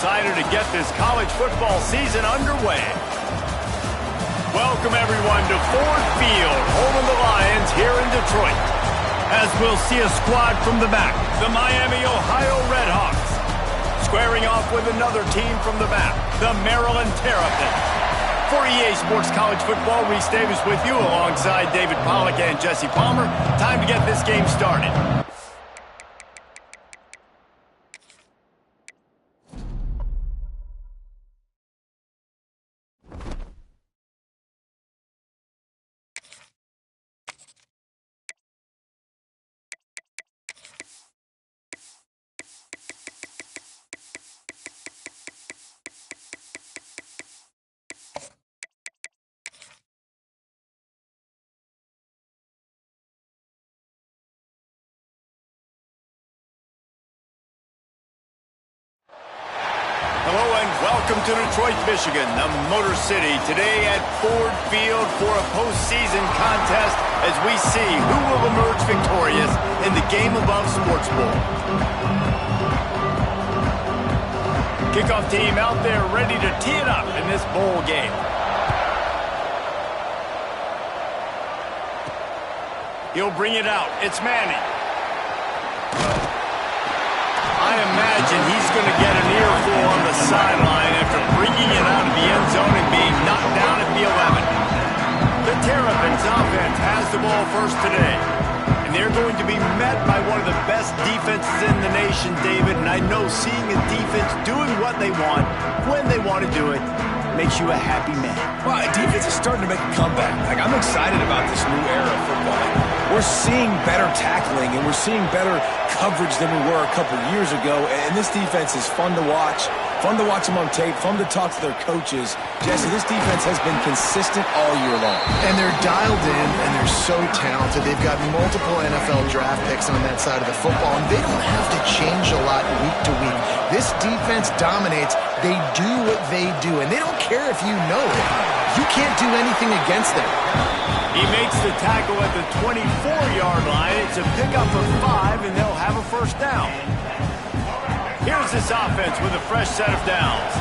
excited to get this college football season underway. Welcome, everyone, to Ford Field, home of the Lions here in Detroit. As we'll see a squad from the back, the Miami, Ohio Redhawks. Squaring off with another team from the back, the Maryland Terrapins. For EA Sports College Football, Reese Davis with you alongside David Pollack and Jesse Palmer. Time to get this game started. Hello and welcome to Detroit, Michigan, the Motor City. Today at Ford Field for a postseason contest as we see who will emerge victorious in the Game Above Sports Bowl. Kickoff team out there ready to tee it up in this bowl game. He'll bring it out. It's Manning. I imagine he's going to get an earful on the sideline after bringing it out of the end zone and being knocked down at the 11. The Terrapins offense has the ball first today. And they're going to be met by one of the best defenses in the nation, David. And I know seeing a defense doing what they want, when they want to do it, makes you a happy man. Well, defense is starting to make a comeback. I'm excited about this new era of football. We're seeing better tackling, and we're seeing better coverage than we were a couple years ago. And this defense is fun to watch them on tape, fun to talk to their coaches. Jesse, this defense has been consistent all year long. And they're dialed in, and they're so talented. They've got multiple NFL draft picks on that side of the football, and they don't have to change a lot week to week. This defense dominates. They do what they do, and they don't care if you know it. You can't do anything against them. He makes the tackle at the 24-yard line. It's a pickup of 5, and they'll have a first down. Here's this offense with a fresh set of downs.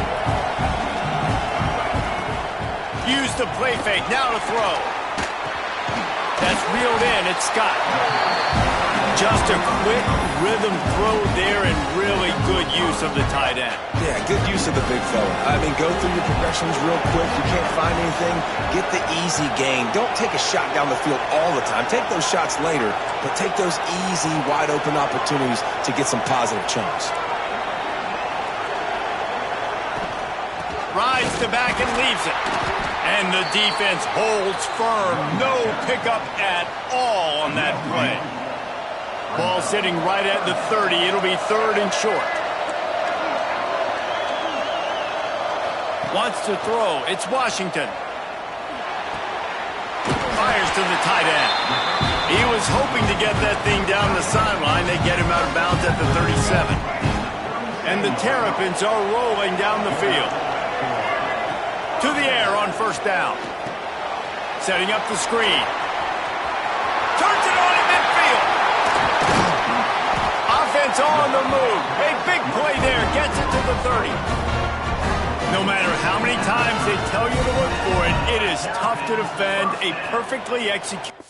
Use the play fake. Now to throw. That's reeled in. It's Scott. Just a quick rhythm throw there and really good use of the tight end. Yeah, good use of the big fella. Go through your progressions real quick. You can't find anything. Get the easy gain. Don't take a shot down the field all the time. Take those shots later, but take those easy, wide-open opportunities to get some positive chunks. Rides the back and leaves it. And the defense holds firm. No pickup at all on that play. Ball sitting right at the 30. It'll be 3rd and short. Wants to throw. It's Washington. Fires to the tight end. He was hoping to get that thing down the sideline. They get him out of bounds at the 37. And the Terrapins are rolling down the field. To the air on first down. Setting up the screen. Turns it on in midfield. Offense on the move. A big play there. Gets it to the 30. No matter how many times they tell you to look for it, it is tough to defend. A perfectly executed.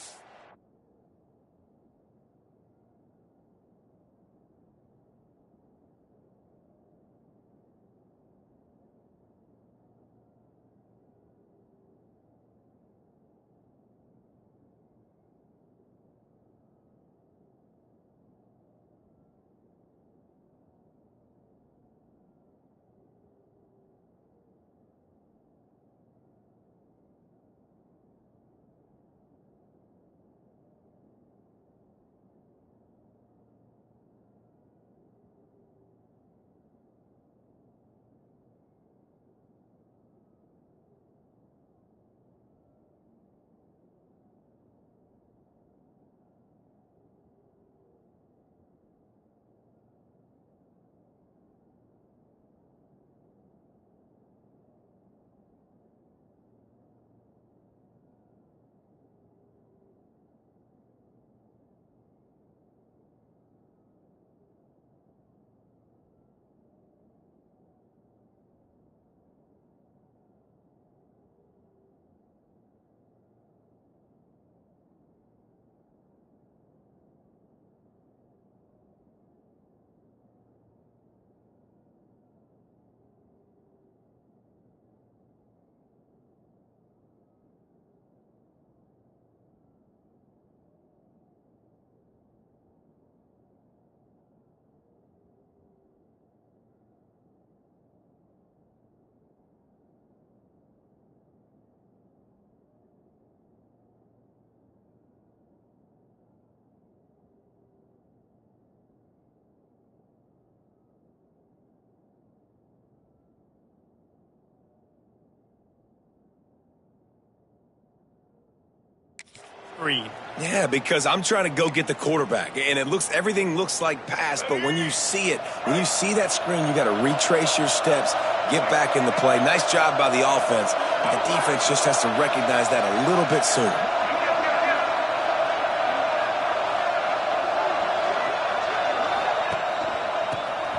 Green. Yeah, because I'm trying to go get the quarterback, and everything looks like pass, but when you see it, when you see that screen, you got to retrace your steps, get back in the play. Nice job by the offense, but the defense just has to recognize that a little bit sooner.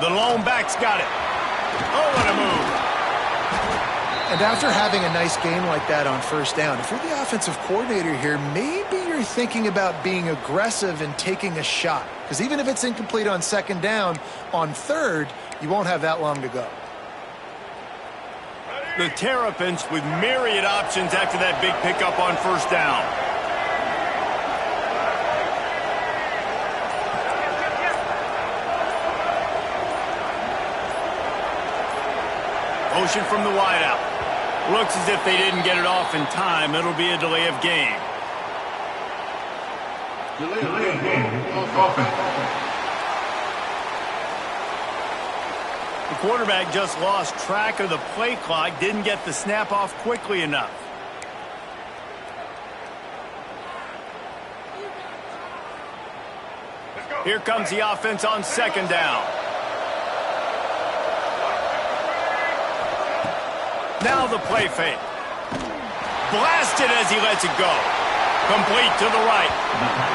The lone back's got it. Oh, what a move. And after having a nice game like that on first down, if you're the offensive coordinator here, maybe you're thinking about being aggressive and taking a shot. Because even if it's incomplete on second down, on third, you won't have that long to go. The Terrapins with myriad options after that big pickup on first down. Motion from the wideout. Looks as if they didn't get it off in time. It'll be a delay of game. Delay of game. Offense. The quarterback just lost track of the play clock. Didn't get the snap off quickly enough. Here comes the offense on second down. Now the play fake. Blasted as he lets it go. Complete to the right.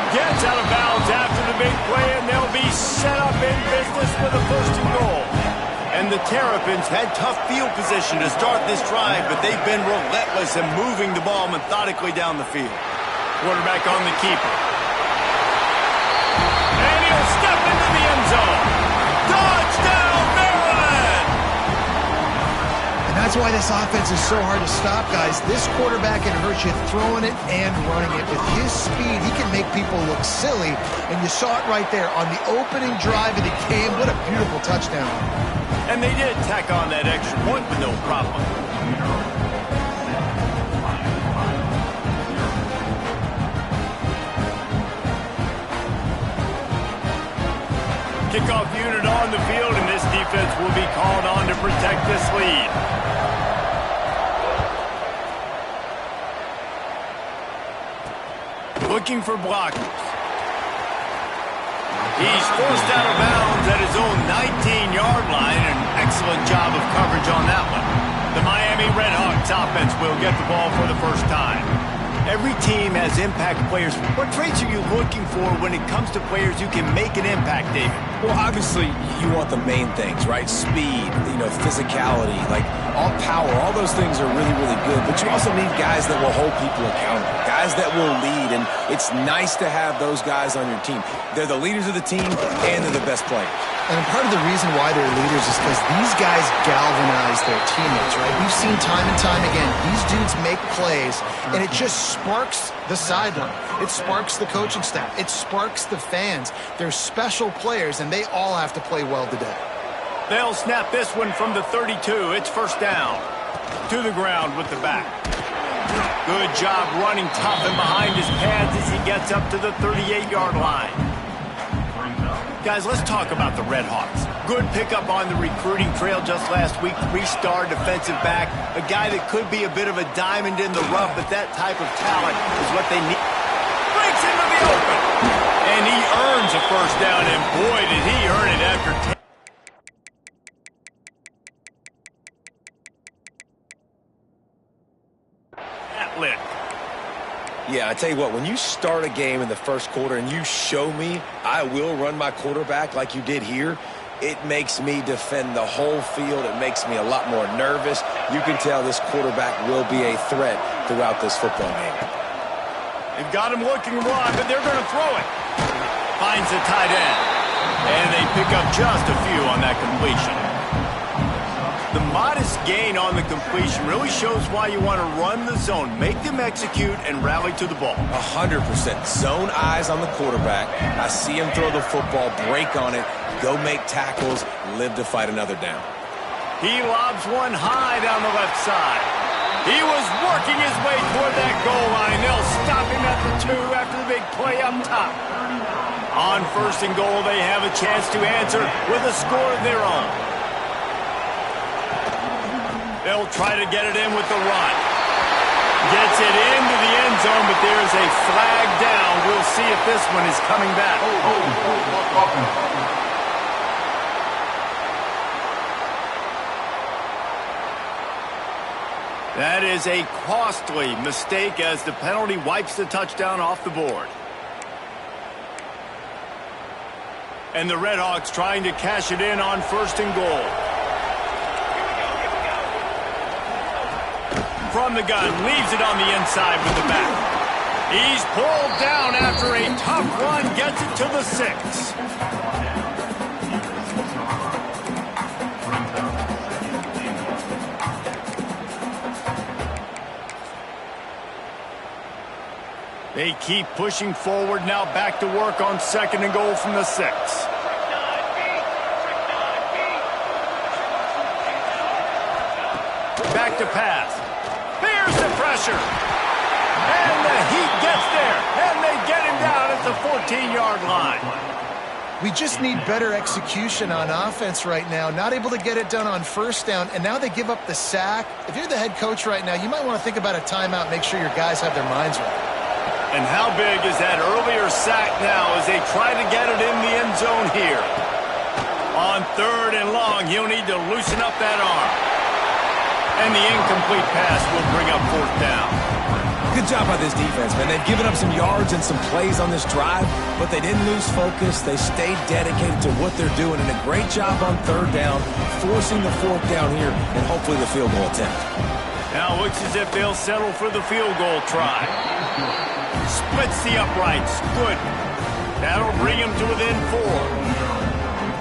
Gets out of bounds after the big play, and they'll be set up in business with a first and goal. And the Terrapins had tough field position to start this drive, but they've been relentless in moving the ball methodically down the field. Quarterback on the keeper. And he'll step into the end zone. Touchdown, Maryland! And that's why this offense is so hard to stop, guys. This quarterback can hurt you throwing it and running it. With his speed, he can make people look silly. And you saw it right there on the opening drive of the game. What a beautiful touchdown. And they did tack on that extra point with no problem. Kickoff unit on the field, and this defense will be called on to protect this lead. Looking for blockers. He's forced out of bounds at his own 19-yard line. An excellent job of coverage on that one. The Miami Redhawks offense will get the ball for the first time. Every team has impact players. What traits are you looking for when it comes to players who can make an impact, David? Well, obviously, you want the main things, right? Speed, physicality, like all power, all those things are really, really good. But you also need guys that will hold people accountable, guys that will lead. And it's nice to have those guys on your team. They're the leaders of the team, and they're the best players. And part of the reason why they're leaders is because these guys galvanize their teammates, right? We've seen time and time again, these dudes make plays, and it just sparks the sideline. It sparks the coaching staff. It sparks the fans. They're special players, and they all have to play well today. They'll snap this one from the 32. It's first down. To the ground with the back. Good job running tough and behind his pads as he gets up to the 38-yard line. Guys, let's talk about the Redhawks. Good pickup on the recruiting trail just last week. 3-star defensive back. A guy that could be a bit of a diamond in the rough, but that type of talent is what they need. Breaks into the open. And he earns a first down, and boy, did he earn it after 10. That lick. Yeah, I tell you what, when you start a game in the first quarter and you show me I will run my quarterback like you did here, it makes me defend the whole field. It makes me a lot more nervous. You can tell this quarterback will be a threat throughout this football game. They've got him looking wide, but they're going to throw it. Finds the tight end. And they pick up just a few on that completion. The modest gain on the completion really shows why you want to run the zone, make them execute, and rally to the ball. 100%. Zone eyes on the quarterback. I see him throw the football, break on it, go make tackles, live to fight another down. He lobs one high down the left side. He was working his way toward that goal line. They'll stop him at the 2 after the big play up top. On first and goal, they have a chance to answer with a score of their own. They'll try to get it in with the run. Gets it into the end zone, but there's a flag down. We'll see if this one is coming back. That is a costly mistake as the penalty wipes the touchdown off the board. And the Redhawks trying to cash it in on 1st and goal. From the gun, leaves it on the inside with the back. He's pulled down after a tough run, gets it to the 6. They keep pushing forward, now back to work on 2nd and goal from the 6. Back to pass. Here's the pressure. And the Heat gets there. And they get him down at the 14-yard line. We just need better execution on offense right now. Not able to get it done on 1st down, and now they give up the sack. If you're the head coach right now, you might want to think about a timeout, make sure your guys have their minds right. And how big is that earlier sack now as they try to get it in the end zone here? On 3rd and long, he'll need to loosen up that arm. And the incomplete pass will bring up 4th down. Good job by this defense, man. They've given up some yards and some plays on this drive, but they didn't lose focus. They stayed dedicated to what they're doing, and a great job on 3rd down, forcing the 4th down here, and hopefully the field goal attempt. Now it looks as if they'll settle for the field goal try. Splits the uprights. Good. That'll bring him to within 4.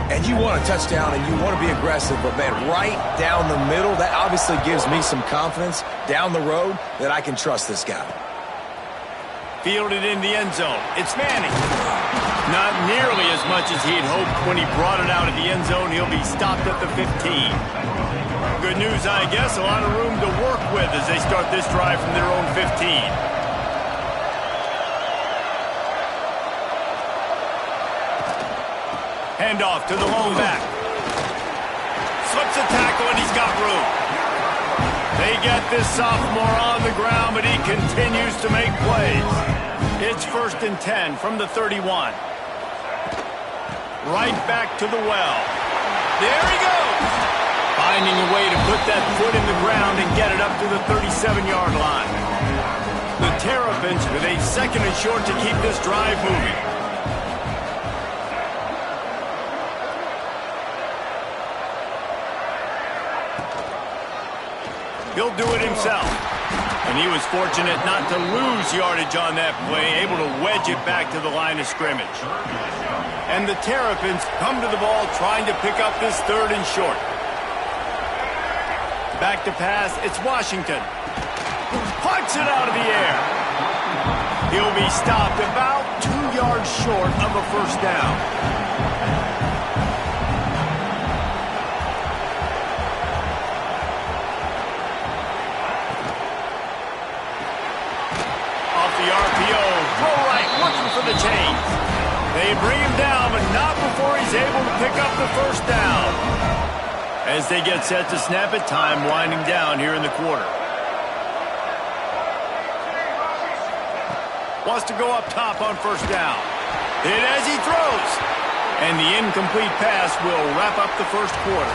And you want a touchdown and you want to be aggressive, but, man, right down the middle, that obviously gives me some confidence down the road that I can trust this guy. Fielded in the end zone. It's Manning. Not nearly as much as he'd hoped when he brought it out of the end zone. He'll be stopped at the 15. Good news, I guess. A lot of room to work with as they start this drive from their own 15. Handoff to the lone back. Slips a tackle and he's got room. They get this sophomore on the ground, but he continues to make plays. It's 1st and 10 from the 31. Right back to the well. There he goes. Finding a way to put that foot in the ground and get it up to the 37-yard line. The Terrapins with a 2nd and short to keep this drive moving. He'll do it himself. And he was fortunate not to lose yardage on that play, able to wedge it back to the line of scrimmage. And the Terrapins come to the ball trying to pick up this 3rd and short. Back to pass, it's Washington. Punts it out of the air. He'll be stopped about 2 yards short of a 1st down. The RPO, throw right, looking for the chains. They bring him down, but not before he's able to pick up the 1st down. As they get set to snap it, time winding down here in the quarter. Wants to go up top on 1st down. Hit as he throws. And the incomplete pass will wrap up the 1st quarter.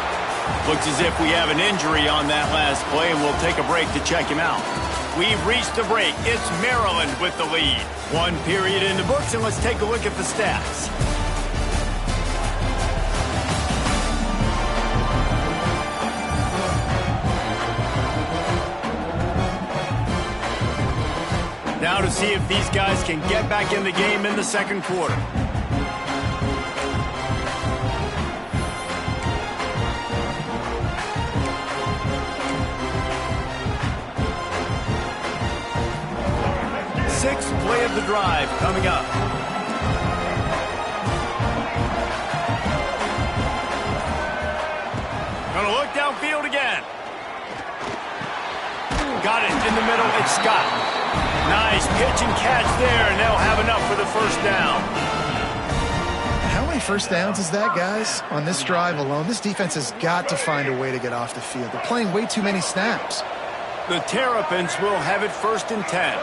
Looks as if we have an injury on that last play, and we'll take a break to check him out. We've reached the break. It's Maryland with the lead. 1 period in the books, and let's take a look at the stats. Now to see if these guys can get back in the game in the 2nd quarter. Sixth play of the drive coming up. Gonna look downfield again. Got it in the middle. It's Scott. Nice pitch and catch there, and they'll have enough for the 1st down. How many 1st downs is that, guys? On this drive alone, this defense has got to find a way to get off the field. They're playing way too many snaps. The Terrapins will have it 1st and 10.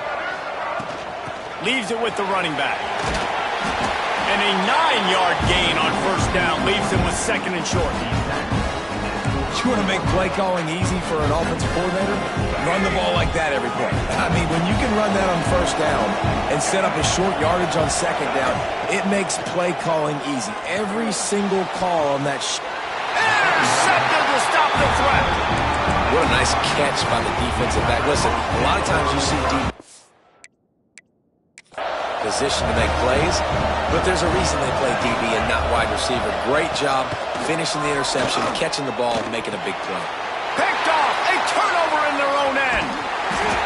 Leaves it with the running back. And a 9-yard gain on 1st down leaves him with 2nd and short. You want to make play calling easy for an offensive coordinator? Run the ball like that every play. I mean, when you can run that on 1st down and set up a short yardage on 2nd down, it makes play calling easy. Every single call on that intercepted to stop the threat. What a nice catch by the defensive back. Listen, a lot of times you see deep position to make plays, but there's a reason they play DB and not wide receiver. Great job finishing the interception, catching the ball, making a big play. Picked off, a turnover in their own end.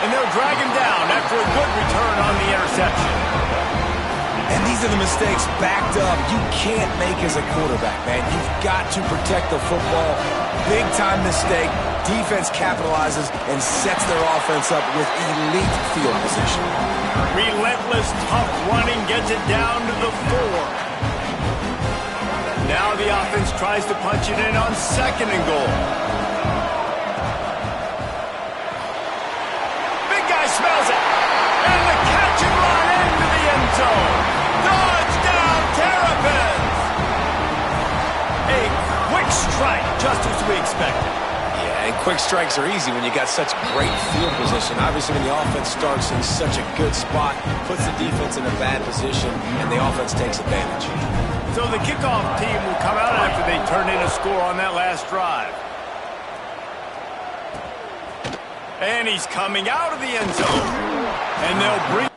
And they'll drag him down after a good return on the interception. And these are the mistakes backed up you can't make as a quarterback, man. You've got to protect the football. Big time mistake. Defense capitalizes and sets their offense up with elite field position. Relentless, tough running gets it down to the 4. Now the offense tries to punch it in on 2nd and goal. Big guy smells it. And the catch and run into the end zone. Touchdown, Terrapins! A quick strike, just as we expected. And quick strikes are easy when you got such great field position. Obviously, when the offense starts in such a good spot, puts the defense in a bad position, and the offense takes advantage. So the kickoff team will come out after they turn in a score on that last drive. And he's coming out of the end zone. And they'll bring...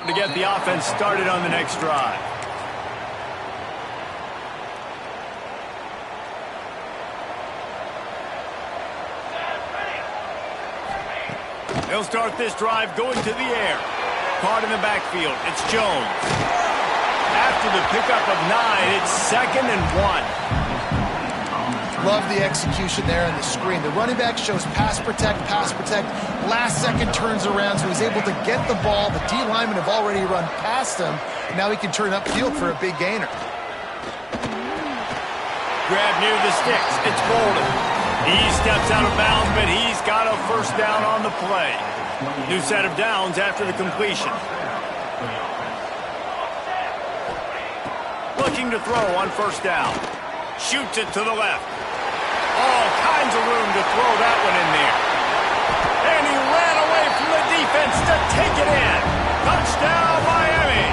to get the offense started on the next drive. They'll start this drive going to the air. Caught in the backfield. It's Jones. After the pickup of 9, it's 2nd and 1. Love the execution there on the screen. The running back shows pass protect, last second turns around, so he's able to get the ball. The D linemen have already run past him. Now he can turn upfield for a big gainer. Grab near the sticks. It's Bolden. He steps out of bounds, but he's got a 1st down on the play. New set of downs after the completion. Looking to throw on 1st down. Shoots it to the left. All kinds of room to throw that one in there. And he ran away from the defense to take it in. Touchdown, Miami.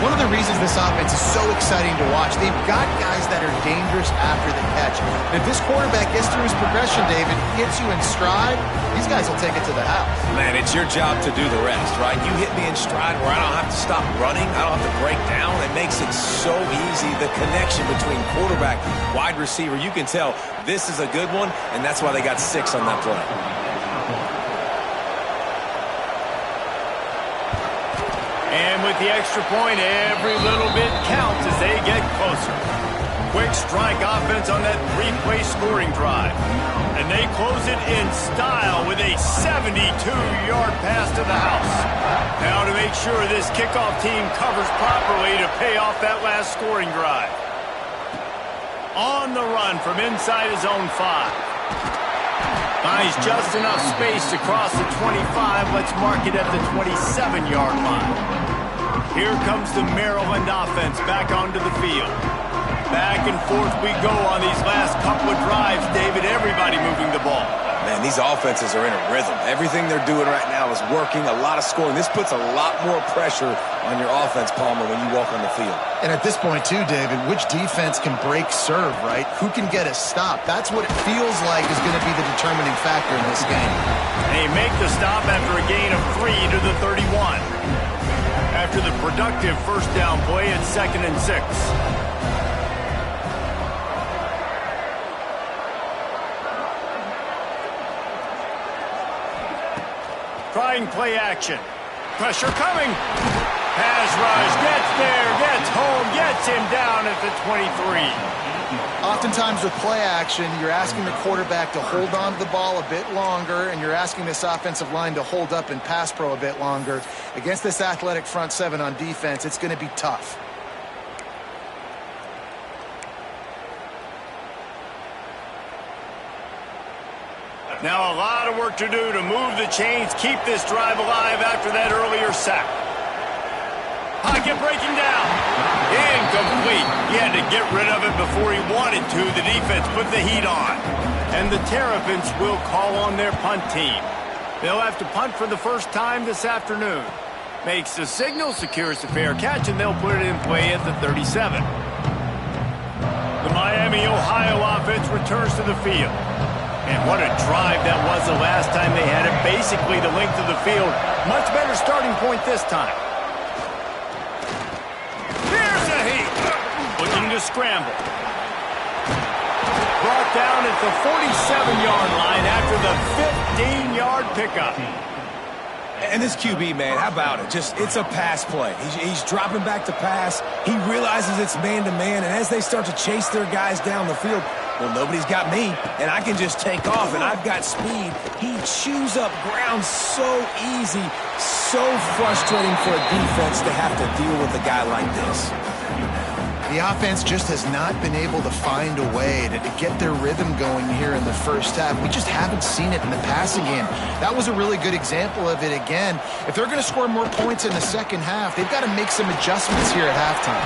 One of the reasons this offense is so exciting to watch, they've got guys that are dangerous after the catch. And if this quarterback gets through his progression, David, hits you in stride, these guys will take it to the house. Man, it's your job to do the rest, right? You hit me in stride where I don't have to stop running. I don't have to break down. It makes it so easy. The connection between quarterback, wide receiver, you can tell this is a good one, and that's why they got 6 on that play. And with the extra point, every little bit counts as they get closer. Quick strike offense on that 3-play scoring drive. And they close it in style with a 72-yard pass to the house. Now to make sure this kickoff team covers properly to pay off that last scoring drive. On the run from inside his own 5. Finds just enough space to cross the 25. Let's mark it at the 27-yard line. Here comes the Maryland offense back onto the field. Back and forth we go on these last couple of drives, David. Everybody moving the ball. Man, these offenses are in a rhythm. Everything they're doing right now is working, a lot of scoring. This puts a lot more pressure on your offense, Palmer, when you walk on the field. And at this point, too, David, which defense can break serve, right? Who can get a stop? That's what it feels like is going to be the determining factor in this game. They make the stop after a gain of 3 to the 31. After the productive 1st down play, it's 2nd and 6. Trying play action. Pressure coming. Pass rush, gets there, gets home, gets him down at the 23. Oftentimes with play action, you're asking the quarterback to hold on to the ball a bit longer, and you're asking this offensive line to hold up in pass pro a bit longer. Against this athletic front seven on defense, it's going to be tough. Now a lot of work to do to move the chains, keep this drive alive after that earlier sack. Pocket breaking down. Incomplete. He had to get rid of it before he wanted to. The defense put the heat on. And the Terrapins will call on their punt team. They'll have to punt for the first time this afternoon. Makes the signal, secures the fair catch, and they'll put it in play at the 37. The Miami, Ohio offense returns to the field. And what a drive that was the last time they had it. Basically the length of the field. Much better starting point this time. Here's a heat. Looking to scramble. Brought down at the 47-yard line after the 15-yard pickup. And this QB, man, how about it? It's a pass play. He's dropping back to pass. He realizes it's man-to-man, and as they start to chase their guys down the field, well, nobody's got me, and I can just take off, and I've got speed. He chews up ground so easy, so frustrating for a defense to have to deal with a guy like this. The offense just has not been able to find a way to get their rhythm going here in the first half. We just haven't seen it in the passing game. That was a really good example of it again. If they're going to score more points in the second half, they've got to make some adjustments here at halftime.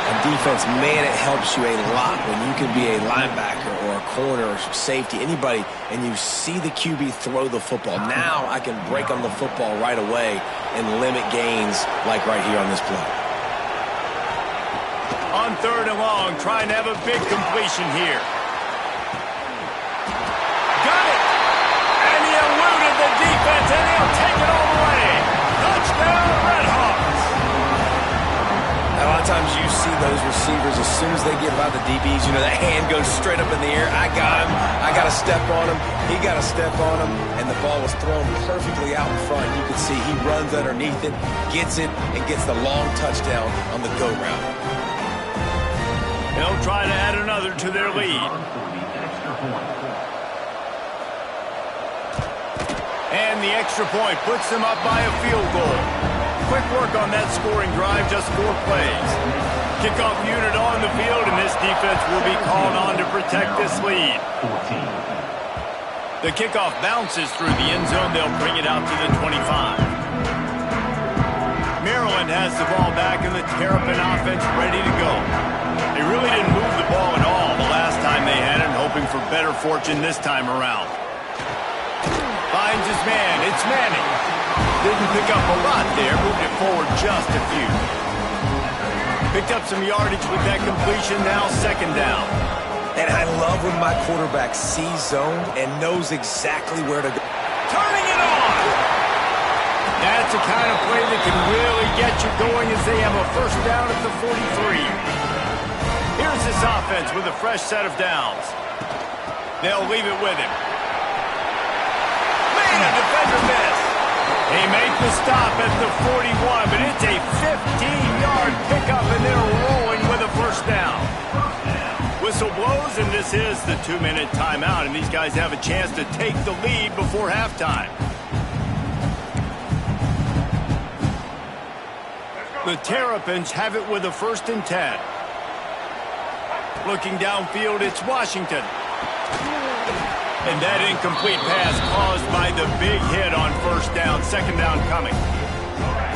On defense, man, it helps you a lot when you can be a linebacker or a corner or safety, anybody, and you see the QB throw the football. Now I can break on the football right away and limit gains like right here on this play. On 3rd and long, trying to have a big completion here. Got it! And he eluded the defense, and he'll take it all the way. Touchdown, Redhawks! A lot of times you see those receivers, as soon as they get by the DBs, you know, that hand goes straight up in the air. I got him. I got to step on him. He got to step on him. And the ball was thrown perfectly out in front. You can see he runs underneath it, gets it, and gets the long touchdown on the go route. They'll try to add another to their lead. And the extra point puts them up by a field goal. Quick work on that scoring drive, just 4 plays. Kickoff unit on the field, and this defense will be called on to protect this lead. The kickoff bounces through the end zone. They'll bring it out to the 25. Maryland has the ball back, and the Terrapin offense ready to go. They really didn't move the ball at all the last time they had it, hoping for better fortune this time around. Finds his man. It's Manning. Didn't pick up a lot there. Moved it forward just a few. Picked up some yardage with that completion. Now 2nd down. And I love when my quarterback sees zone and knows exactly where to go. Turning it on. That's the kind of play that can really get you going as they have a 1st down at the 43. Here's this offense with a fresh set of downs. They'll leave it with him. Man, a defender miss. They make the stop at the 41, but it's a 15-yard pickup, and they're rolling with a 1st down. Whistle blows, and this is the 2-minute timeout, and these guys have a chance to take the lead before halftime. The Terrapins have it with a 1st and 10. Looking downfield, it's Washington. And that incomplete pass caused by the big hit on 1st down. 2nd down coming.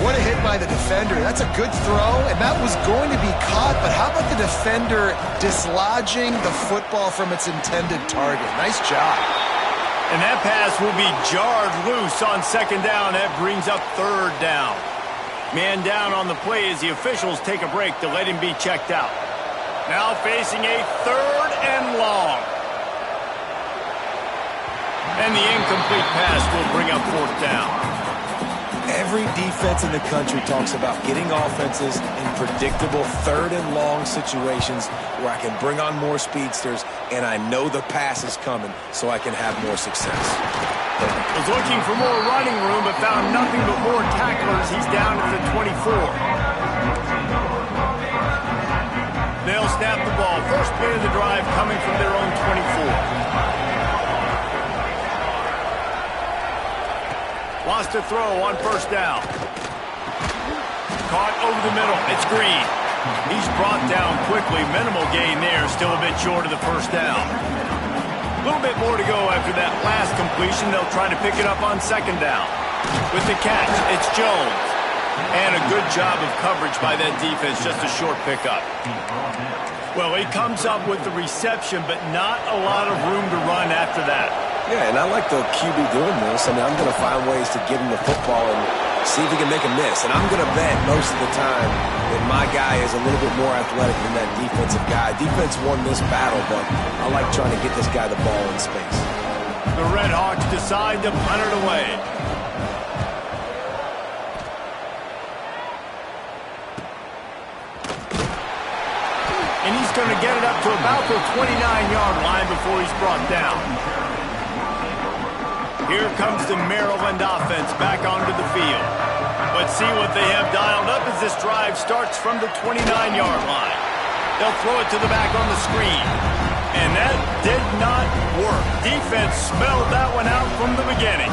What a hit by the defender. That's a good throw, and that was going to be caught, but how about the defender dislodging the football from its intended target? Nice job. And that pass will be jarred loose on 2nd down. That brings up 3rd down. Man down on the play as the officials take a break to let him be checked out. Now facing a 3rd and long. And the incomplete pass will bring up 4th down. Every defense in the country talks about getting offenses in predictable 3rd and long situations where I can bring on more speedsters and I know the pass is coming so I can have more success. Was looking for more running room, but found nothing but more tacklers. He's down at the 24. They'll snap the ball. First play of the drive coming from their own 24. Wants to throw on first down. Caught over the middle. It's Green. He's brought down quickly. Minimal gain there. Still a bit short of the first down. A little bit more to go after that last completion. They'll try to pick it up on second down. With the catch, it's Jones. And a good job of coverage by that defense. Just a short pickup. Well, he comes up with the reception, but not a lot of room to run after that. Yeah, and I like the QB doing this. I mean, I'm going to find ways to give him the football and see if he can make a miss. And I'm going to bet most of the time that my guy is a little bit more athletic than that defensive guy. Defense won this battle, but I like trying to get this guy the ball in space. The Red Hawks decide to punt it away. And he's going to get it up to about the 29-yard line before he's brought down. Here comes the Maryland offense back onto the field. Let's see what they have dialed up as this drive starts from the 29-yard line. They'll throw it to the back on the screen. And that did not work. Defense smelled that one out from the beginning.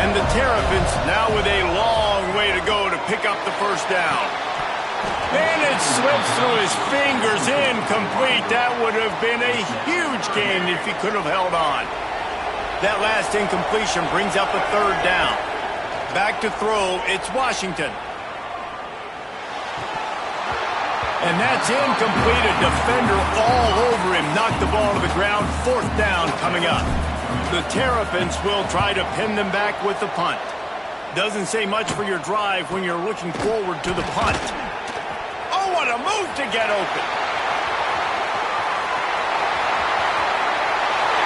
And the Terrapins now with a long way to go to pick up the first down. And it slips through his fingers, incomplete. That would have been a huge gain if he could have held on. That last incompletion brings up a third down. Back to throw, it's Washington. And that's incomplete. A defender all over him. Knocked the ball to the ground. Fourth down coming up. The Terrapins will try to pin them back with the punt. Doesn't say much for your drive when you're looking forward to the punt. Oh, what a move to get open.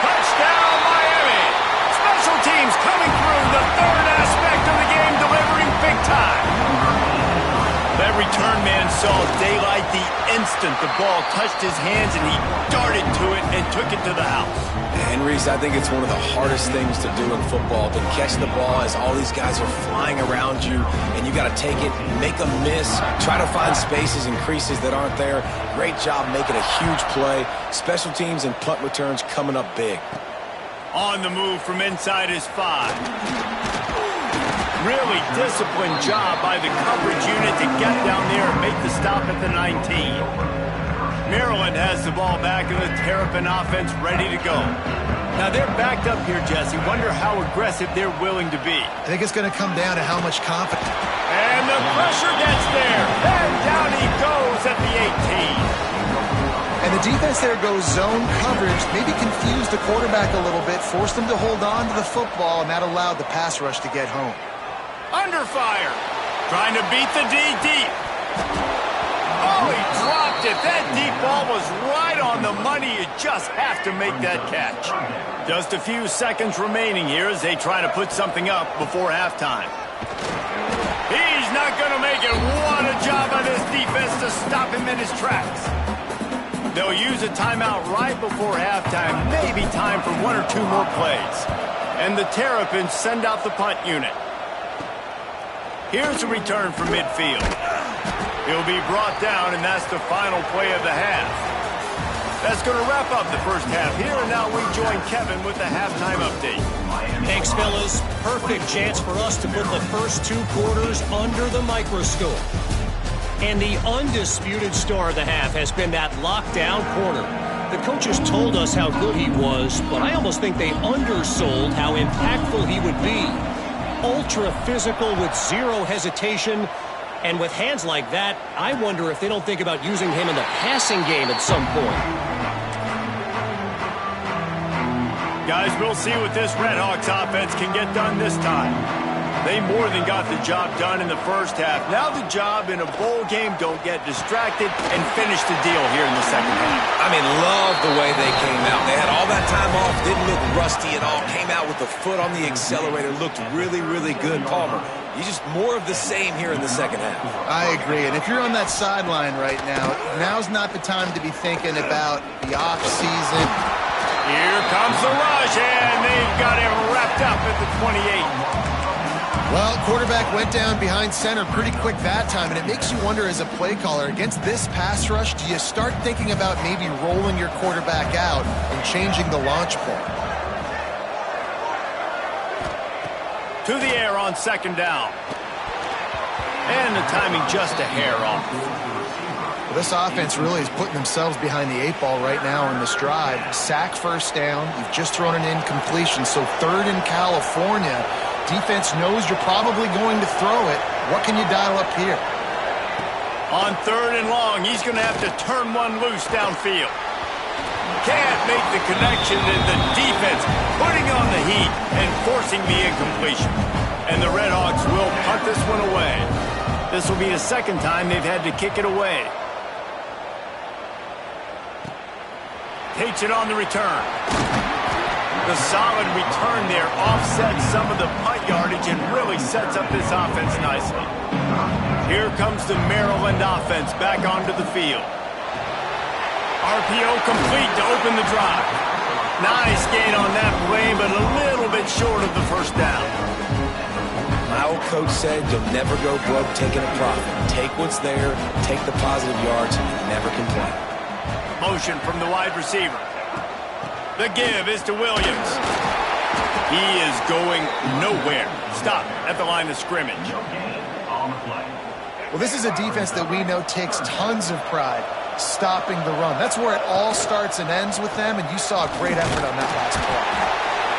Touchdown, Miami. Special teams coming through. The third aspect of the game, delivering big time. That return man saw daylight the instant the ball touched his hands, and he darted to it and took it to the house. And Reese, I think it's one of the hardest things to do in football, to catch the ball as all these guys are flying around you, and you got to take it, make a miss, try to find spaces and creases that aren't there. Great job making a huge play. Special teams and punt returns coming up big. On the move from inside his 5. Really disciplined job by the coverage unit to get down there and make the stop at the 19. Maryland has the ball back and the Terrapin offense ready to go. Now they're backed up here, Jesse. Wonder how aggressive they're willing to be. I think it's going to come down to how much confidence. And the pressure gets there. And down he goes at the 18. And the defense there goes zone coverage, maybe confused the quarterback a little bit, forced him to hold on to the football, and that allowed the pass rush to get home. Under fire. Trying to beat the D deep. Oh, he dropped it. That deep ball was right on the money. You just have to make that catch. Just a few seconds remaining here as they try to put something up before halftime. He's not going to make it. What a job by this defense to stop him in his tracks. They'll use a timeout right before halftime. Maybe time for one or two more plays. And the Terrapins send out the punt unit. Here's a return from midfield. He'll be brought down, and that's the final play of the half. That's going to wrap up the first half here, and now we join Kevin with the halftime update. Thanks, fellas. Perfect chance for us to put the first 2 quarters under the microscope. And the undisputed star of the half has been that lockdown corner. The coaches told us how good he was, but I almost think they undersold how impactful he would be. Ultra physical with zero hesitation, and with hands like that, I wonder if they don't think about using him in the passing game at some point. Guys, we'll see what this Red Hawks offense can get done this time. They more than got the job done in the first half. Now the job in a bowl game, don't get distracted, and finish the deal here in the second half. I mean, love the way they came out. They had all that time off, didn't look rusty at all, came out with the foot on the accelerator, looked really, really good. Palmer, you just more of the same here in the second half. I agree, and if you're on that sideline right now, now's not the time to be thinking about the off-season. Here comes the rush, and they've got him wrapped up at the 28. Well, quarterback went down behind center pretty quick that time, and it makes you wonder as a play caller, against this pass rush, do you start thinking about maybe rolling your quarterback out and changing the launch point? To the air on second down. And the timing just a hair off. Well, this offense really is putting themselves behind the 8 ball right now on this drive. Sack first down. You've just thrown an incompletion, so third in California. Defense knows you're probably going to throw it. What can you dial up here? On third and long, he's going to have to turn one loose downfield. Can't make the connection, and the defense putting on the heat and forcing the incompletion. And the Redhawks will punt this one away. This will be the second time they've had to kick it away. Takes it on the return. The solid return there offsets some of the punt yardage and really sets up this offense nicely. Here comes the Maryland offense back onto the field. RPO complete to open the drive. Nice gain on that play, but a little bit short of the first down. My old coach said you'll never go broke taking a profit. Take what's there, take the positive yards, and never complain. Motion from the wide receiver. The give is to Williams. He is going nowhere. Stop at the line of scrimmage. Well, this is a defense that we know takes tons of pride stopping the run. That's where it all starts and ends with them, and you saw a great effort on that last play.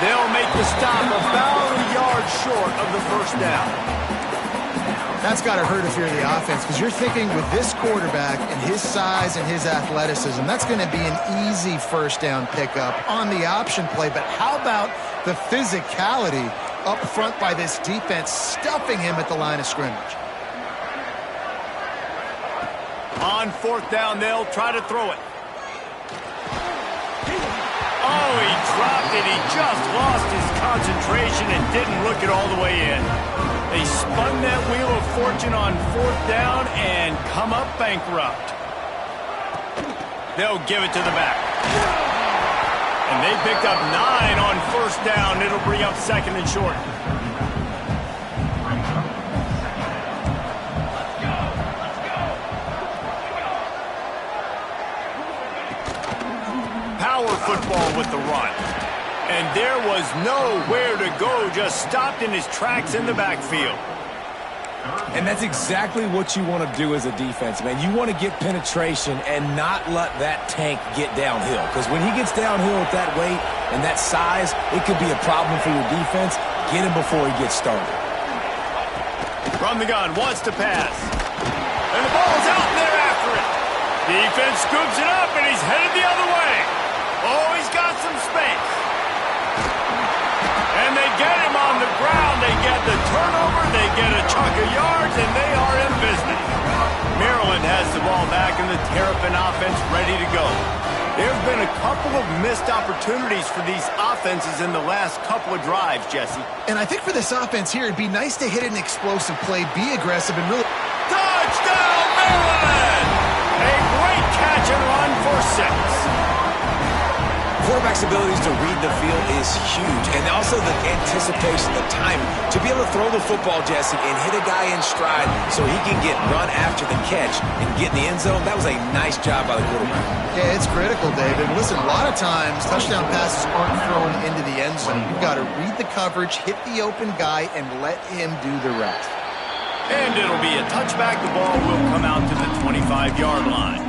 They'll make the stop about a yard short of the first down. That's got to hurt if you're the offense, because you're thinking with this quarterback and his size and his athleticism, that's going to be an easy first down pickup on the option play. But how about the physicality up front by this defense, stuffing him at the line of scrimmage? On fourth down, they'll try to throw it. Oh, he dropped it. He just lost his concentration and didn't look it all the way in. They spun that wheel of fortune on fourth down and come up bankrupt. They'll give it to the back. And they picked up 9 on first down. It'll bring up second and short. Power football with the run. And there was nowhere to go, just stopped in his tracks in the backfield. And that's exactly what you want to do as a defense, man. You want to get penetration and not let that tank get downhill. Because when he gets downhill at that weight and that size, it could be a problem for your defense. Get him before he gets started. From the gun, wants to pass. And the ball's out, and they're after it. Defense scoops it up, and he's headed the other way. Oh, he's got some space. And they get him on the ground. They get the turnover. They get a chunk of yards, and they are in business. Maryland has the ball back, and the Terrapin offense ready to go. There have been a couple of missed opportunities for these offenses in the last couple of drives, Jesse. And I think for this offense here, it'd be nice to hit an explosive play, be aggressive, and really... Touchdown, Maryland! A great catch and run for 6. Quarterback's abilities to read the field is huge, and also the anticipation, the timing. To be able to throw the football, Jesse, and hit a guy in stride so he can get run after the catch and get in the end zone, that was a nice job by the quarterback. Yeah, it's critical, David. Listen, a lot of times touchdown passes aren't thrown into the end zone. You've got to read the coverage, hit the open guy, and let him do the rest. And it'll be a touchback. The ball will come out to the 25-yard line.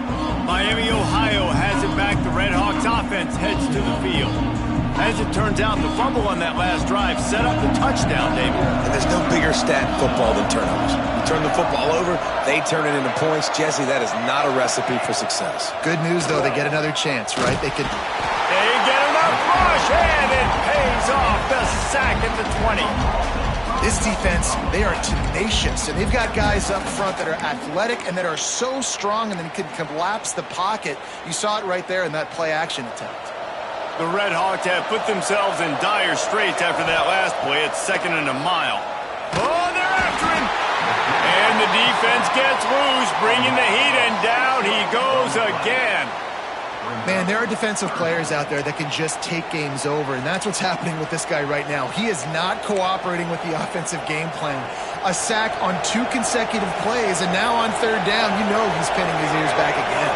Miami, Ohio has it back. The Redhawks offense heads to the field. As it turns out, the fumble on that last drive set up the touchdown, David. And there's no bigger stat in football than turnovers. You turn the football over, they turn it into points. Jesse, that is not a recipe for success. Good news, though, they get another chance, right? They get enough rush, and it pays off. The sack at the 20. This defense, they are tenacious, and they've got guys up front that are athletic and that are so strong and then can collapse the pocket. You saw it right there in that play-action attempt. The Redhawks have put themselves in dire straits after that last play. It's second and a mile. Oh, they're after him! And the defense gets loose, bringing the heat, and down he goes again. Man, there are defensive players out there that can just take games over, and that's what's happening with this guy right now. He is not cooperating with the offensive game plan. A sack on 2 consecutive plays, and now on 3rd down, you know he's pinning his ears back again.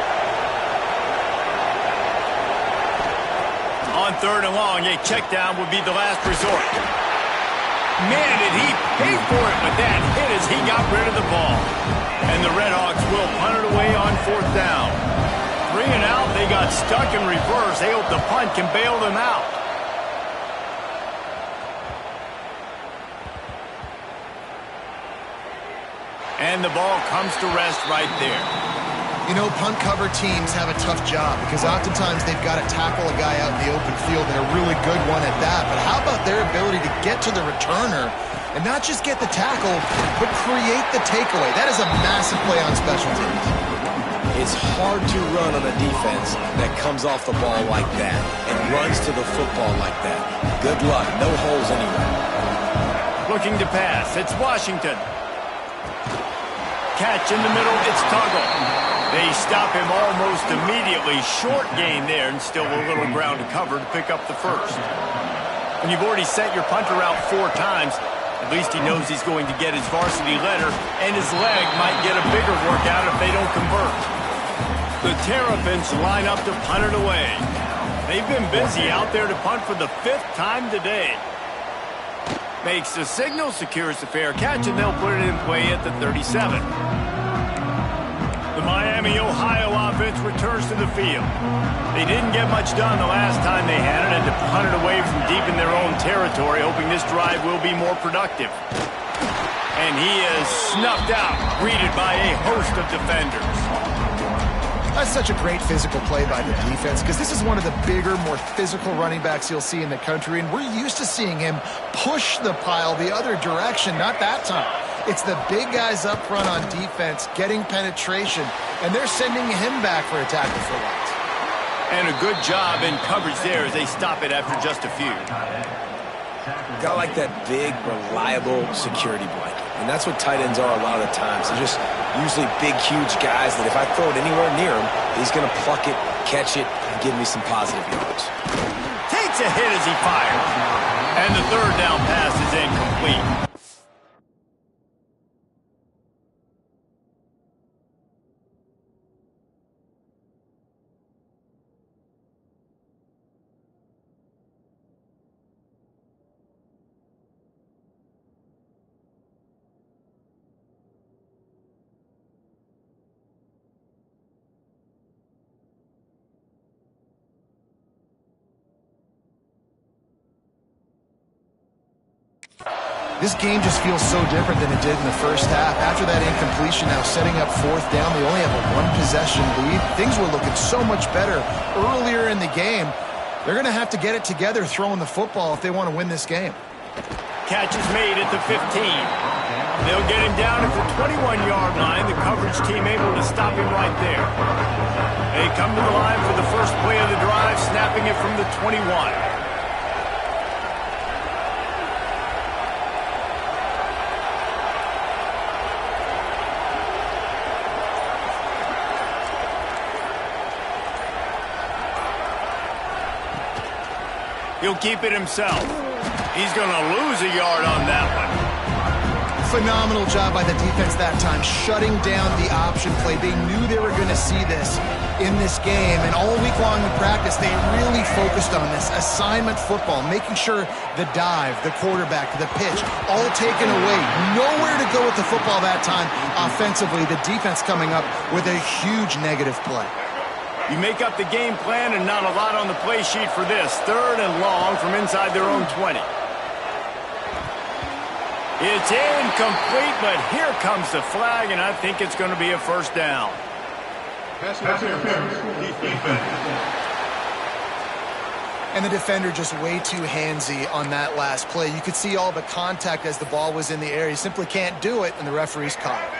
On 3rd and long, a check down would be the last resort. Man, did he pay for it with that hit as he got rid of the ball. And the Redhawks will punt it away on 4th down. 3 and out, they got stuck in reverse. They hope the punt can bail them out. And the ball comes to rest right there. You know, punt cover teams have a tough job because oftentimes they've got to tackle a guy out in the open field, and a really good one at that. But how about their ability to get to the returner and not just get the tackle, but create the takeaway? That is a massive play on special teams. It's hard to run on a defense that comes off the ball like that and runs to the football like that. Good luck. No holes anywhere. Looking to pass. It's Washington. Catch in the middle. It's Tuggle. They stop him almost immediately. Short gain there, and still a little ground to cover to pick up the first. When you've already sent your punter out 4 times, at least he knows he's going to get his varsity letter, and his leg might get a bigger workout if they don't convert. The Terrapins line up to punt it away. They've been busy out there to punt for the 5th time today. Makes the signal, secures the fair catch, and they'll put it in play at the 37. The Miami, Ohio offense returns to the field. They didn't get much done the last time they had it, and to punt it away from deep in their own territory, hoping this drive will be more productive. And he is snuffed out, greeted by a host of defenders. That's such a great physical play by the defense because this is one of the bigger, more physical running backs you'll see in the country, and we're used to seeing him push the pile the other direction, not that time. It's the big guys up front on defense getting penetration, and they're sending him back for a tackle for loss. And a good job in coverage there as they stop it after just a few. Got like that big, reliable security blanket. And that's what tight ends are a lot of the times. They're just usually big, huge guys that if I throw it anywhere near him, he's going to pluck it, catch it, and give me some positive yards. Takes a hit as he fires. And the 3rd down pass is incomplete. This game just feels so different than it did in the first half. After that incompletion, now setting up 4th down, they only have a 1-possession lead. Things were looking so much better earlier in the game. They're going to have to get it together throwing the football if they want to win this game. Catch is made at the 15. They'll get him down at the 21-yard line. The coverage team able to stop him right there. They come to the line for the first play of the drive, snapping it from the 21. He'll keep it himself. He's going to lose a yard on that one. Phenomenal job by the defense that time, shutting down the option play. They knew they were going to see this in this game, and all week long in practice, they really focused on this assignment football, making sure the dive, the quarterback, the pitch, all taken away. Nowhere to go with the football that time offensively. The defense coming up with a huge negative play. You make up the game plan and not a lot on the play sheet for this. 3rd and long from inside their own 20. It's incomplete, but here comes the flag, and I think it's going to be a 1st down. And the defender just way too handsy on that last play. You could see all the contact as the ball was in the air. He simply can't do it, and the referee's caught it.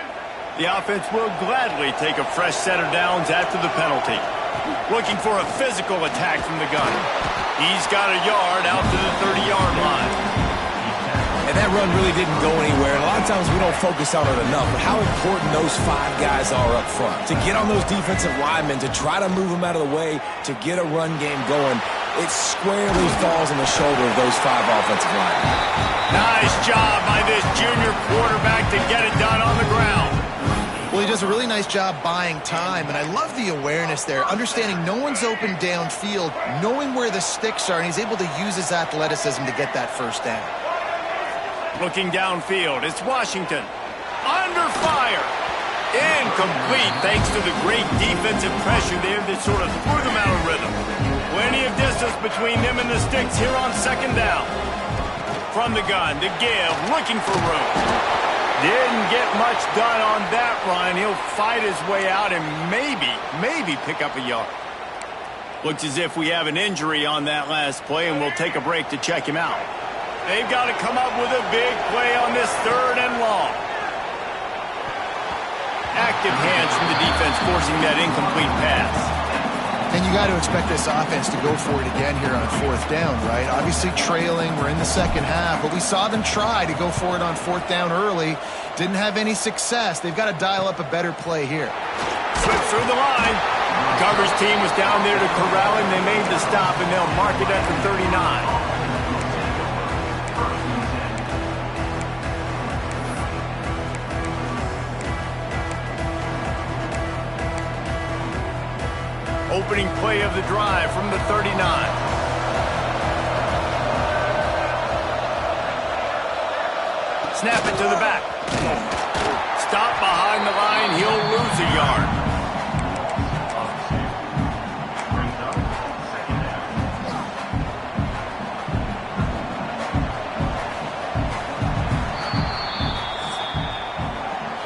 The offense will gladly take a fresh set of downs after the penalty. Looking for a physical attack from the gun. He's got a yard out to the 30-yard line. And that run really didn't go anywhere. And a lot of lot of times we don't focus on it enough, but how important those 5 guys are up front. To get on those defensive linemen, to try to move them out of the way, to get a run game going, it squarely falls on the shoulder of those 5 offensive linemen. Nice job by this junior quarterback to get it done on the ground. Well, he does a really nice job buying time, and I love the awareness there, understanding no one's open downfield, knowing where the sticks are, and he's able to use his athleticism to get that first down. Looking downfield, it's Washington. Under fire. Incomplete thanks to the great defensive pressure there that sort of threw them out of rhythm. Plenty of distance between them and the sticks here on second down. From the gun, to give, looking for room. Didn't get much done on that run. He'll fight his way out and maybe pick up a yard. Looks as if we have an injury on that last play, and we'll take a break to check him out. They've got to come up with a big play on this 3rd and long. Active hands from the defense forcing that incomplete pass. And you got to expect this offense to go for it again here on 4th down, right? Obviously trailing, we're in the second half, but we saw them try to go for it on 4th down early. Didn't have any success. They've got to dial up a better play here. Slip through the line. Coverage team was down there to corral him. They made the stop, and they'll mark it at the 39. Opening play of the drive from the 39. Snap it to the back. Stop behind the line. He'll lose a yard.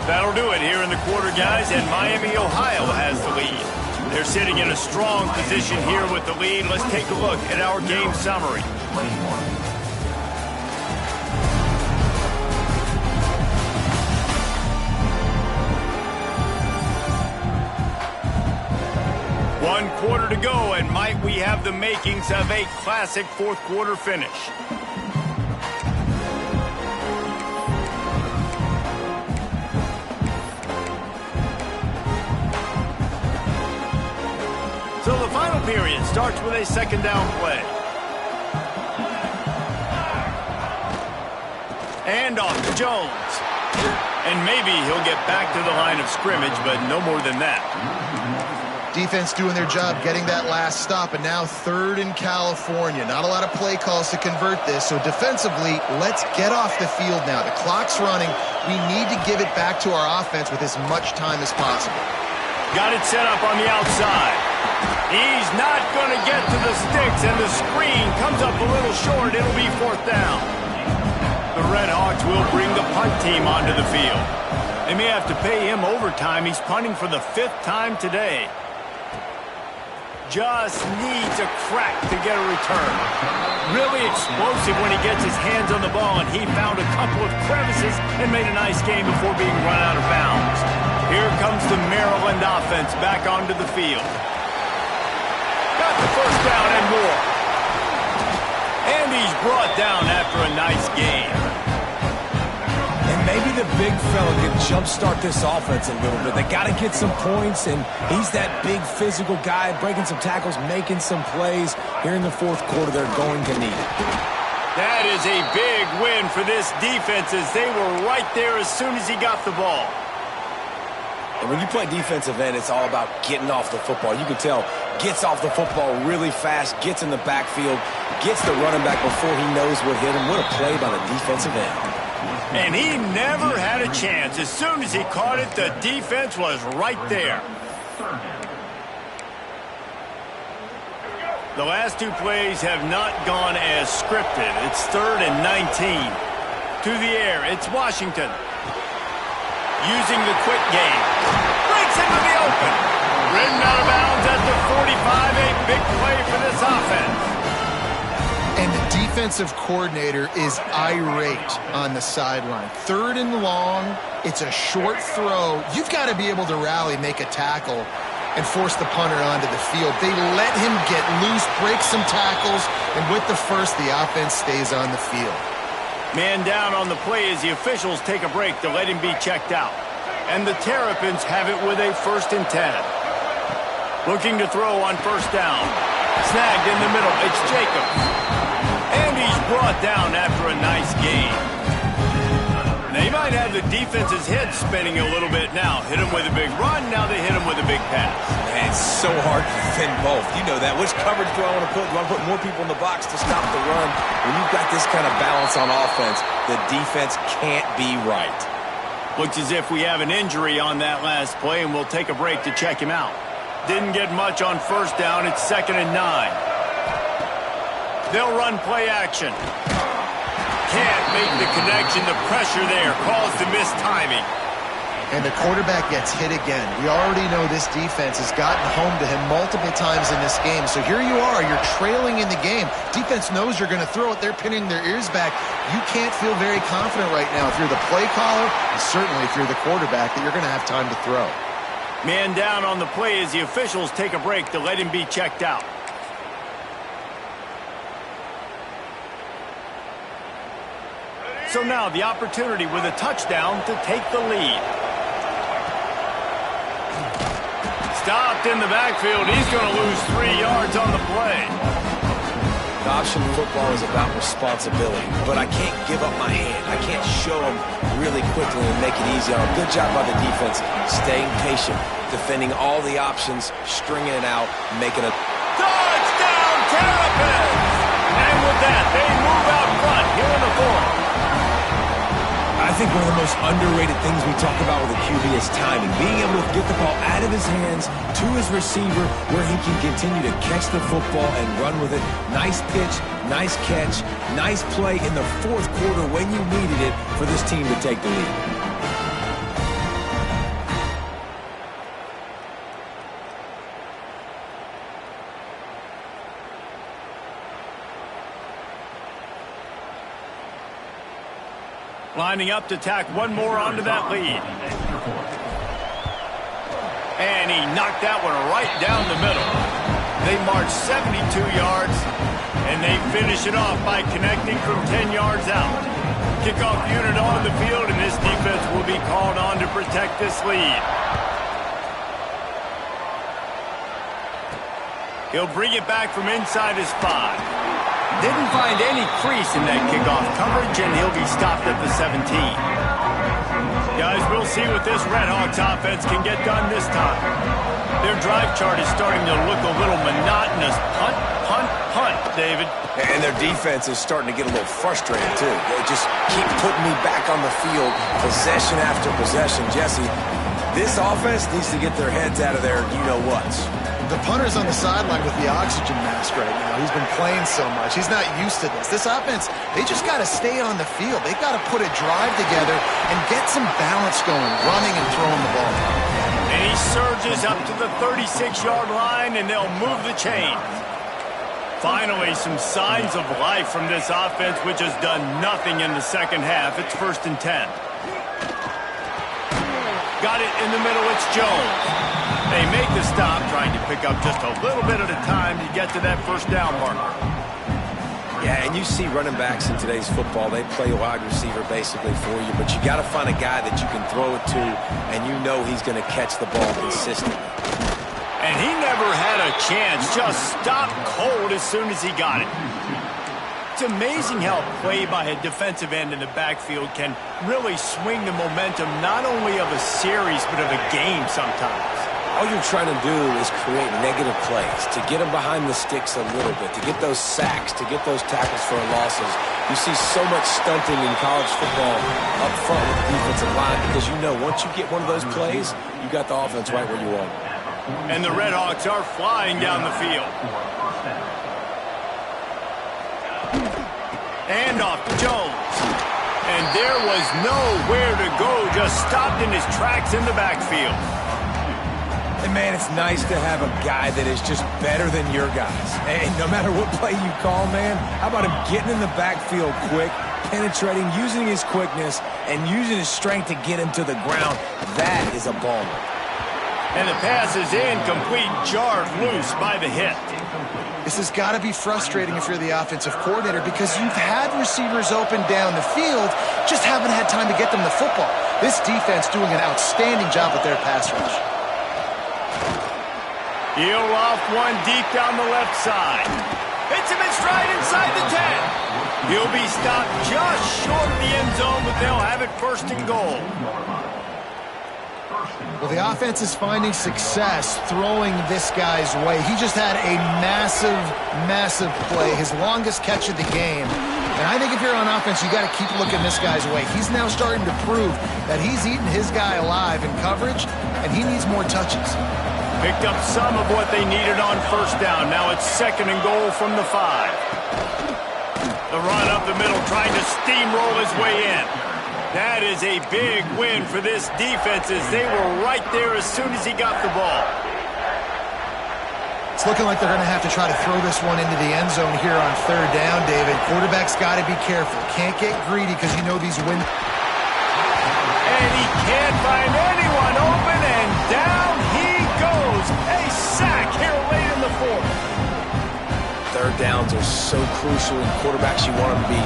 That'll do it here in the quarter, guys, and Miami, Ohio has the lead. They're sitting in a strong position here with the lead. Let's take a look at our game summary. One quarter to go, and might we have the makings of a classic 4th quarter finish. So the final period starts with a 2nd down play. And off to Jones. And maybe he'll get back to the line of scrimmage, but no more than that. Defense doing their job, getting that last stop, and now 3rd in California. Not a lot of play calls to convert this, so defensively, let's get off the field now. The clock's running. We need to give it back to our offense with as much time as possible. Got it set up on the outside. He's not going to get to the sticks, and the screen comes up a little short. It'll be 4th down. The Red Hawks will bring the punt team onto the field. They may have to pay him overtime. He's punting for the 5th time today. Just needs a crack to get a return. Really explosive when he gets his hands on the ball, and he found a couple of crevices and made a nice game before being run out of bounds. Here comes the Maryland offense back onto the field. Got the 1st down and more. And he's brought down after a nice game. And maybe the big fella can jumpstart this offense a little bit. They got to get some points, and he's that big physical guy, breaking some tackles, making some plays. Here in the 4th quarter, they're going to need it. That is a big win for this defense, as they were right there as soon as he got the ball. And when you play defensive end, it's all about getting off the football. You can tell, gets off the football really fast, gets in the backfield, gets the running back before he knows what hit him. What a play by the defensive end. And he never had a chance. As soon as he caught it, the defense was right there. The last 2 plays have not gone as scripted. It's 3rd and 19. To the air, it's Washington. Using the quick game. Breaks into the open. Ridden out of bounds at the 45. A big play for this offense. And the defensive coordinator is irate on the sideline. 3rd and long. It's a short throw. You've got to be able to rally, make a tackle, and force the punter onto the field. They let him get loose, break some tackles, and with the first, the offense stays on the field. Man down on the play as the officials take a break to let him be checked out. And the Terrapins have it with a 1st and 10. Looking to throw on 1st down. Snagged in the middle. It's Jacobs. And he's brought down after a nice gain. They might have the defense's head spinning a little bit now. Hit him with a big run, now they hit him with a big pass. Man, it's so hard to defend both. You know that. Which coverage do I want to put? Do I want to put more people in the box to stop the run? When you've got this kind of balance on offense, the defense can't be right. Looks as if we have an injury on that last play, and we'll take a break to check him out. Didn't get much on 1st down. It's 2nd and 9. They'll run play action. Can't make the connection. The pressure there caused the missed timing. And the quarterback gets hit again. We already know this defense has gotten home to him multiple times in this game. So here you are. You're trailing in the game. Defense knows you're going to throw it. They're pinning their ears back. You can't feel very confident right now if you're the play caller, and certainly if you're the quarterback, that you're going to have time to throw. Man down on the play as the officials take a break to let him be checked out. So now the opportunity with a touchdown to take the lead. Stopped in the backfield. He's going to lose 3 yards on the play. Option football is about responsibility, but I can't give up my hand. I can't show them really quickly and make it easy on them. Good job by the defense, staying patient, defending all the options, stringing it out, making a touchdown Terrapins! And with that, they move out front here in the 4th. I think one of the most underrated things we talk about with a QB is timing. Being able to get the ball out of his hands to his receiver where he can continue to catch the football and run with it. Nice pitch, nice catch, nice play in the 4th quarter when you needed it for this team to take the lead. Lining up to tack one more onto that lead. And he knocked that one right down the middle. They march 72 yards, and they finish it off by connecting from 10 yards out. Kickoff unit on the field, and this defense will be called on to protect this lead. He'll bring it back from inside his 5. Didn't find any crease in that kickoff coverage, and he'll be stopped at the 17. Guys, we'll see what this Redhawks offense can get done this time. Their drive chart is starting to look a little monotonous. Punt, punt, punt, David. And their defense is starting to get a little frustrated, too. They just keep putting me back on the field, possession after possession. Jesse, this offense needs to get their heads out of their you-know-whats. The punter's on the sideline with the oxygen mask right now. He's been playing so much. He's not used to this. This offense, they just got to stay on the field. They've got to put a drive together and get some balance going, running and throwing the ball. And he surges up to the 36-yard line, and they'll move the chain. Finally, some signs of life from this offense, which has done nothing in the 2nd half. It's 1st and 10. Got it in the middle. It's Jones. They make the stop, trying to pick up just a little bit at a time to get to that 1st down marker. Yeah, and you see running backs in today's football, they play a wide receiver basically for you, but you got to find a guy that you can throw it to, and you know he's going to catch the ball consistently. And he never had a chance, just stopped cold as soon as he got it. It's amazing how play by a defensive end in the backfield can really swing the momentum not only of a series, but of a game sometimes. All you're trying to do is create negative plays, to get them behind the sticks a little bit, to get those sacks, to get those tackles for losses. You see so much stunting in college football up front with the defensive line because you know once you get one of those plays, you got the offense right where you want it. And the Redhawks are flying down the field. And off to Jones. And there was nowhere to go, just stopped in his tracks in the backfield. And, man, it's nice to have a guy that is just better than your guys. And no matter what play you call, man, how about him getting in the backfield quick, penetrating, using his quickness, and using his strength to get him to the ground? That is a baller. And the pass is incomplete, jarred loose by the hit. This has got to be frustrating if you're the offensive coordinator because you've had receivers open down the field, just haven't had time to get them the football. This defense doing an outstanding job with their pass rush. He'll off one deep down the left side. Hits him in stride inside the 10. He'll be stopped just short of the end zone, but they'll have it first and goal. Well, the offense is finding success throwing this guy's way. He just had a massive, massive play, his longest catch of the game. And I think if you're on offense, you got to keep looking this guy's way. He's now starting to prove that he's eating his guy alive in coverage, and he needs more touches. Picked up some of what they needed on first down. Now it's second and goal from the 5. The run up the middle, trying to steamroll his way in. That is a big win for this defense as they were right there as soon as he got the ball. It's looking like they're going to have to try to throw this one into the end zone here on third down, David. Quarterback's got to be careful. Can't get greedy because you know these win. And he can't find anyone open, and down he goes. A sack here late in the 4th. Third downs are so crucial, and quarterbacks, you want them to be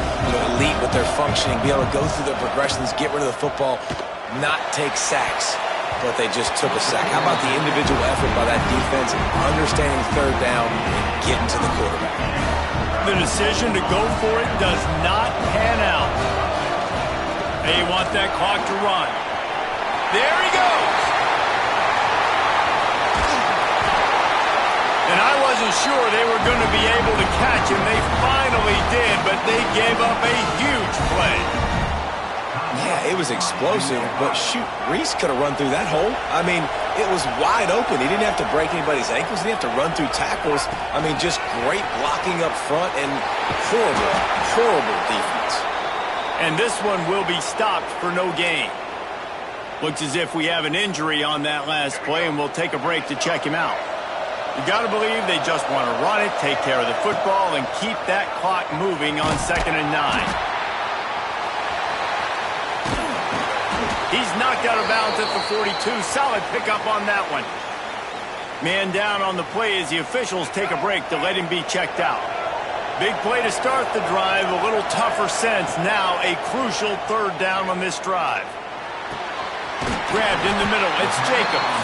elite with their functioning, be able to go through their progressions, get rid of the football, not take sacks. But they just took a sack. How about the individual effort by that defense, understanding third down and getting to the quarterback? The decision to go for it does not pan out. They want that clock to run. There he goes. And I wasn't sure they were going to be able to catch him. They finally did, but they gave up a huge play. Yeah, it was explosive, but shoot, Reese could have run through that hole. I mean, it was wide open. He didn't have to break anybody's ankles. He didn't have to run through tackles. I mean, just great blocking up front and horrible, horrible defense. And this one will be stopped for no gain. Looks as if we have an injury on that last play, and we'll take a break to check him out. You got to believe they just want to run it, take care of the football, and keep that clock moving on 2nd and 9. He's knocked out of bounds at the 42. Solid pickup on that one. Man down on the play as the officials take a break to let him be checked out. Big play to start the drive. A little tougher sense. Now a crucial third down on this drive. Grabbed in the middle. It's Jacobs.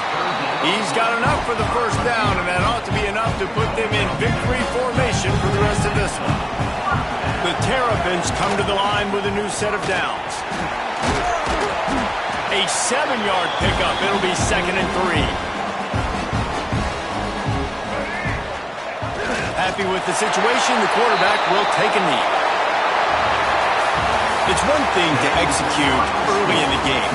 He's got enough for the first down, and that ought to be enough to put them in victory formation for the rest of this one. The Terrapins come to the line with a new set of downs. A 7-yard pickup. It'll be 2nd and 3. Happy with the situation, the quarterback will take a knee. It's one thing to execute early in the game.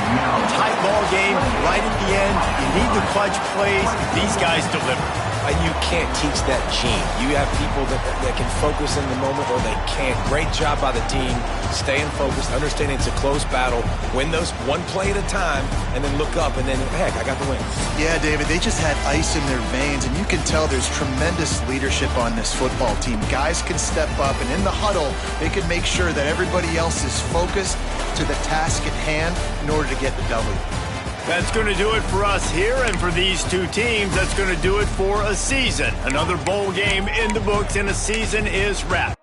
Tight ball game, right at the end. You need the clutch plays. These guys deliver. And you can't teach that gene. You have people that can focus in the moment or they can't. Great job by the team, staying focused, understanding it's a close battle, win those one play at a time, and then look up, and then, heck, I got the win. Yeah, David, they just had ice in their veins, and you can tell there's tremendous leadership on this football team. Guys can step up, and in the huddle, they can make sure that everybody else is focused to the task at hand in order to get the W. That's going to do it for us here, and for these two teams, that's going to do it for a season. Another bowl game in the books, and a season is wrapped.